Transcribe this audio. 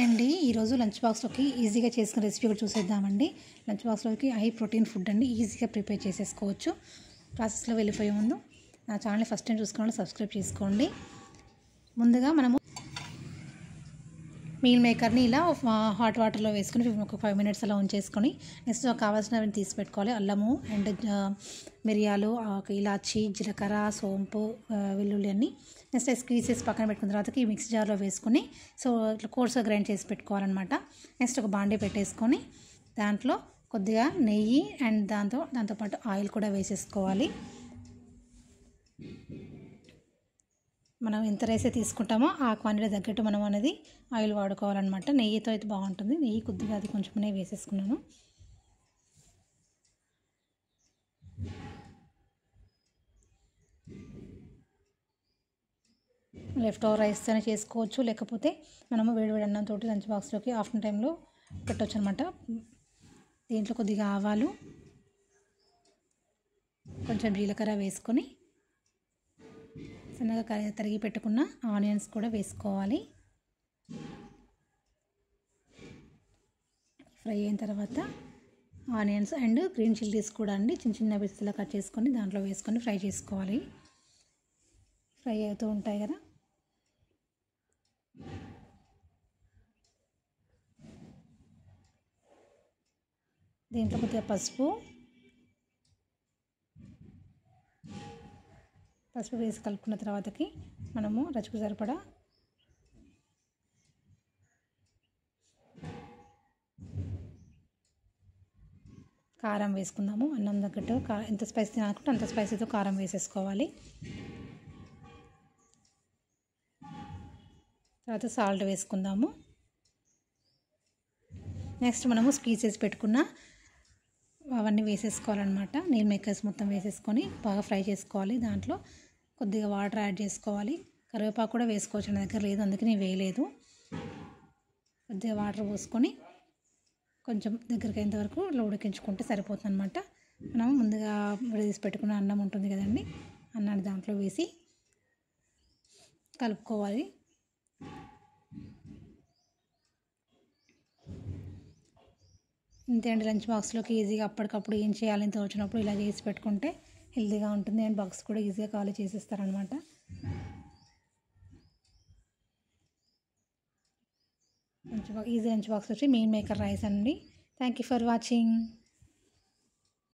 అండి ఈరోజు లంచ్ బాక్స్లోకి ఈజీగా చేసుకునే రెసిపీ కూడా చూసేద్దామండి. లంచ్ బాక్స్లోకి హై ప్రోటీన్ ఫుడ్ అండి, ఈజీగా ప్రిపేర్ చేసేసుకోవచ్చు. ప్రాసెస్లో వెళ్ళిపోయే ముందు నా ఛానల్ని ఫస్ట్ టైం చూసుకున్న వాళ్ళు సబ్స్క్రైబ్ చేసుకోండి. ముందుగా మనము మీల్ మేకర్ని ఇలా హాట్ వాటర్లో వేసుకుని ఒక 5 మినిట్స్ అలా ఉంచేసుకొని నెక్స్ట్ కావాల్సినవి తీసి పెట్టుకోవాలి. అల్లము అండ్ మిరియాలు, ఇలాచి, జీలకర్ర, సోంపు, వెల్లుల్లి అన్నీ నెక్స్ట్ స్క్వీజ్ చేసి పక్కన పెట్టుకున్న తర్వాత ఈ మిక్సీ జార్లో వేసుకొని సో ఇట్లా కోర్స్గా గ్రైండ్ చేసి పెట్టుకోవాలన్నమాట. నెక్స్ట్ ఒక బాండీ పెట్టేసుకొని దాంట్లో కొద్దిగా నెయ్యి అండ్ దాంతోపాటు ఆయిల్ కూడా వేసేసుకోవాలి. మనం ఎంత రైస్ తీసుకుంటామో ఆ క్వాంటిటీ తగ్గట్టు మనం అనేది ఆయిల్ వాడుకోవాలన్నమాట. నెయ్యితో అయితే బాగుంటుంది. నెయ్యి కొద్దిగా అది కొంచెం నెయ్యి వేసేసుకున్నాను. లెఫ్ట్ ఓవర్ రైస్తోనే చేసుకోవచ్చు, లేకపోతే మనము వేడివేడి అన్నంతో లంచ్ బాక్స్లోకి ఆఫ్టర్నూన్ టైంలో పెట్టవచ్చు అనమాట. దీంట్లో కొద్దిగా ఆవాలు, కొంచెం జీలకర్ర వేసుకొని సన్నగా తరిగి పెట్టుకున్న ఆనియన్స్ కూడా వేసుకోవాలి. ఫ్రై అయిన తర్వాత ఆనియన్స్ అండ్ గ్రీన్ చిల్లీస్ కూడా అండి చిన్న చిన్న పీసులా కట్ చేసుకొని దాంట్లో వేసుకొని ఫ్రై చేసుకోవాలి. ఫ్రై అవుతూ ఉంటాయి కదా. దీంట్లో కొద్దిగా పసుపు వేసి కలుపుకున్న తర్వాతకి మనము రుచికి సరిపడా కారం వేసుకుందాము. అన్నం తగ్గట్టు ఎంత స్పైసీ తినాలనుకుంటే అంత స్పైసీతో కారం వేసేసుకోవాలి. తర్వాత సాల్ట్ వేసుకుందాము. నెక్స్ట్ మనము స్క్వీజ్ చేసి పెట్టుకున్న అవన్నీ వేసేసుకోవాలన్నమాట. నీల్ మేకర్స్ మొత్తం వేసేసుకొని బాగా ఫ్రై చేసుకోవాలి. దాంట్లో కొద్దిగా వాటర్ యాడ్ చేసుకోవాలి. కరివేపాకు కూడా వేసుకోవచ్చు, నా దగ్గర లేదు అందుకే నేను వేయలేదు. కొద్దిగా వాటర్ పోసుకొని కొంచెం దగ్గరికి అయినంత వరకు ఉడికించుకుంటే సరిపోతుంది అనమాట. మనం ముందుగా తీసి పెట్టుకున్న అన్నం ఉంటుంది కదండి, అన్నాన్ని దాంట్లో వేసి కలుపుకోవాలి. ఇంతే అండి, లంచ్ బాక్స్లోకి ఈజీగా అప్పటికప్పుడు ఏం చేయాలని తోచినప్పుడు ఇలా చేసి పెట్టుకుంటే హెల్తీగా ఉంటుంది అండ్ బాక్స్ కూడా ఈజీగా ఖాళీ చేసేస్తారనమాట. ఈజీ లంచ్ బాక్స్ వచ్చి మీల్ మేకర్ రైస్ అండి. Thank you for watching.